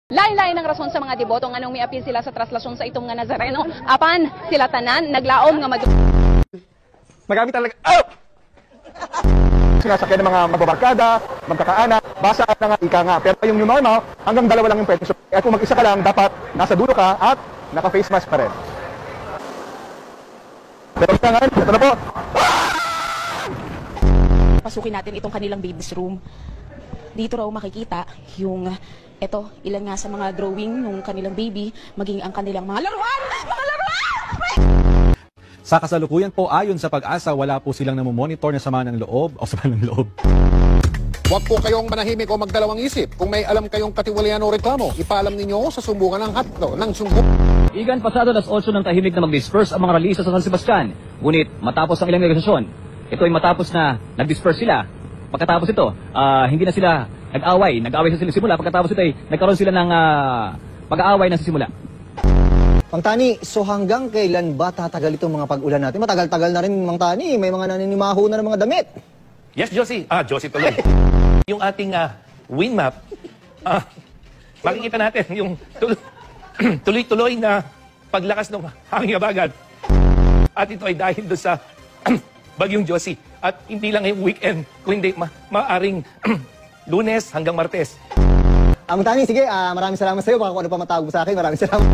Lain-lain ang rason sa mga deboto nga nung miapil sila sa traslasyon sa itong nga Nazareno. Apan sila tanan naglaom nga Magamit talaga. Oh! Sinasakyan ng mga magbabarkada, magkakaanak, basa na nga, ika nga. Pero yung normal, hanggang dalawa lang yung pwede. So, kung mag-isa ka lang, dapat nasa dulo ka at naka-face mask pa rin. Pero ika nga, ito na po. Pasukin natin itong kanilang baby's room. Dito raw makikita yung ilan nga sa mga drawing ng kanilang baby, maging ang kanilang mga laruan! Mga laruan! Sa kasalukuyan po, ayon sa Pag-asa, wala po silang namomonitor na sama ng loob o sama ng loob. Huwag po kayong manahimik o magdalawang isip. Kung may alam kayong katiwalian o reklamo, ipaalam ninyo sa sumbungan ng Igan, pasado alas 8 ng tahimik na mag-disperse ang mga ralisa sa San Sebastian. Ngunit matapos ang ilang negosasyon, ito ay matapos na nag-disperse sila. Pagkatapos ito, hindi na sila nag-away sa simula. Pagkatapos ito ay nagkaroon sila ng pag-aaway na sa simula. Mang Tani, so hanggang kailan ba tatagal itong mga pag-ulan natin? Matagal-tagal na rin, Mang Tani. May mga naninimaho na ng mga damit. Yes, Josie. Josie tuloy. Yung ating wind map, makikita natin yung tuloy-tuloy na paglakas ng hangin habagat. At ito ay dahil doon sa Bagyong Josie. At hindi lang yung weekend, kundi maaring Lunes hanggang Martes. Mang Tani, sige, maraming salamat sa iyo. Baka kung ano pa matawag mo sa akin, maraming salamat.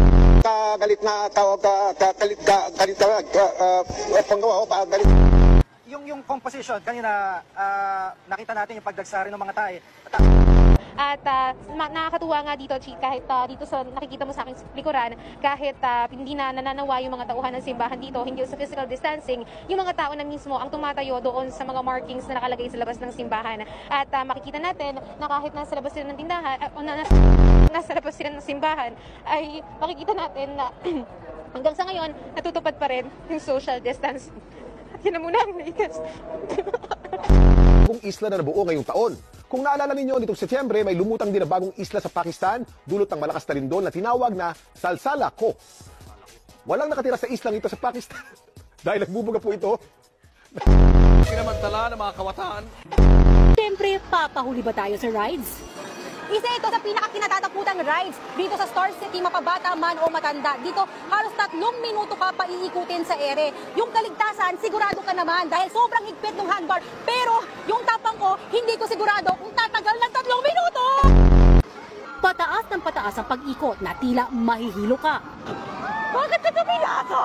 Yung composition, kanina nakita natin yung pagdagsari ng mga tae. At nakakatuwa nga dito, Chi, kahit dito sa nakikita mo sa aking likuran, kahit hindi na nananawa yung mga tauhan ng simbahan dito, hindi sa physical distancing, yung mga tao na mismo ang tumatayo doon sa mga markings na nakalagay sa labas ng simbahan. At makikita natin na kahit nasa labas sila ng tindahan, nasa labas sila ng simbahan, ay makikita natin na hanggang sa ngayon, natutupad pa rin yung social distancing. At yun na muna ang latest. Kung isla na nabuo ngayong taon. Kung naalala ninyo, nitong Setyembre, may lumutang din na bagong isla sa Pakistan, dulot ng malakas na lindol na tinawag na Salsala Ko. Walang nakatira sa islang ito sa Pakistan dahil nagbubuga po ito. Pinamantala ng mga kawataan. Siyempre, papahuli ba tayo sa rides? Isa ito sa pinakakinatatakutang rides dito sa Star City, mapabata man o matanda. Dito, halos 3 minuto ka pa iikutin sa ere. Yung kaligtasan, sigurado ka naman dahil sobrang higpit ng handbar. Pero yung tapang ko, hindi ko sigurado kung tatagal ng 3 minuto! Pataas ng pataas ang pag-ikot na tila mahihilo ka. Bakit ka tumila ako?